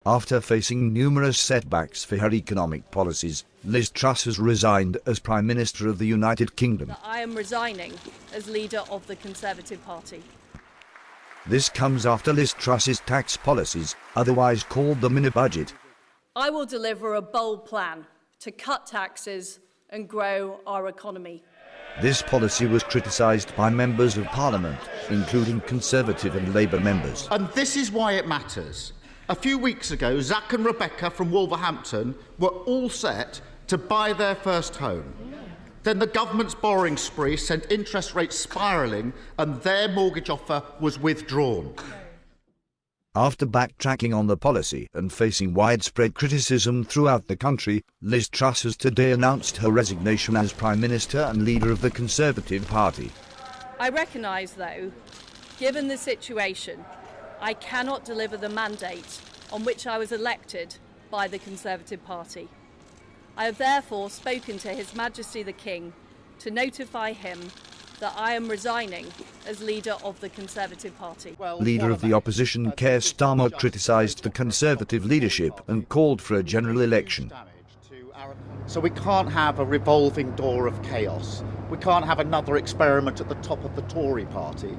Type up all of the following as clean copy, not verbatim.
After facing numerous setbacks for her economic policies, Liz Truss has resigned as Prime Minister of the United Kingdom. I am resigning as leader of the Conservative Party. This comes after Liz Truss's tax policies, otherwise called the mini-budget. I will deliver a bold plan to cut taxes and grow our economy. This policy was criticised by members of Parliament, including Conservative and Labour members. And this is why it matters. A few weeks ago, Zach and Rebecca from Wolverhampton were all set to buy their first home. Then the government's borrowing spree sent interest rates spiralling and their mortgage offer was withdrawn. After backtracking on the policy and facing widespread criticism throughout the country, Liz Truss has today announced her resignation as Prime Minister and leader of the Conservative Party. I recognise, though, given the situation, I cannot deliver the mandate on which I was elected by the Conservative Party. I have therefore spoken to His Majesty the King to notify him that I am resigning as leader of the Conservative Party. Leader of the opposition Keir Starmer criticised the Conservative leadership and called for a general election. So we can't have a revolving door of chaos. We can't have another experiment at the top of the Tory party.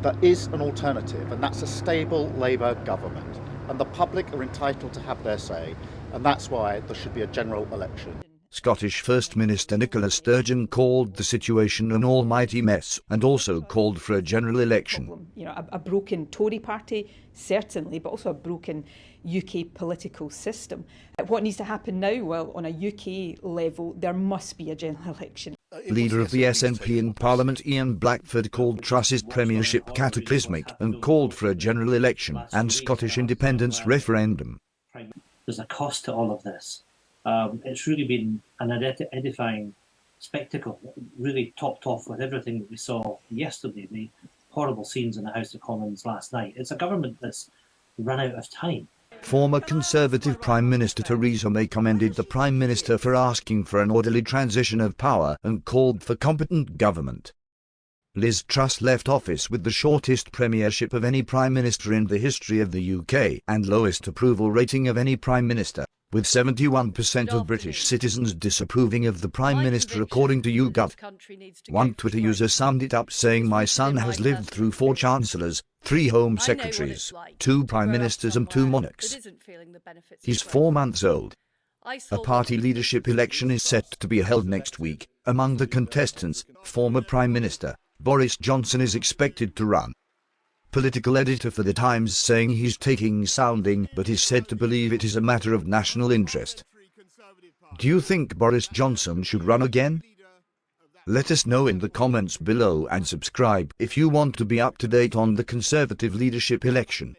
There is an alternative, and that's a stable Labour government. And the public are entitled to have their say, and that's why there should be a general election. Scottish First Minister Nicola Sturgeon called the situation an almighty mess and also called for a general election. You know, a broken Tory party, certainly, but also a broken UK political system. What needs to happen now? Well, on a UK level, there must be a general election. Leader of the SNP in Parliament Ian Blackford called Truss's premiership cataclysmic and called for a general election and Scottish independence referendum. There's a cost to all of this. It's really been an edifying spectacle, really topped off with everything that we saw yesterday, the horrible scenes in the House of Commons last night. It's a government that's run out of time. Former Conservative Prime Minister Theresa May commended the Prime Minister for asking for an orderly transition of power and called for competent government. Liz Truss left office with the shortest premiership of any Prime Minister in the history of the UK and lowest approval rating of any Prime Minister, with 71% of British citizens disapproving of the Prime Minister according to YouGov. One Twitter user summed it up saying, "My son has lived through 4 chancellors, 3 home secretaries, 2 prime ministers and 2 monarchs. He's 4 months old." A party leadership election is set to be held next week. Among the contestants, former Prime Minister Boris Johnson is expected to run. Political editor for The Times saying he's taking sounding but is said to believe it is a matter of national interest. Do you think Boris Johnson should run again? Let us know in the comments below and subscribe if you want to be up to date on the Conservative leadership election.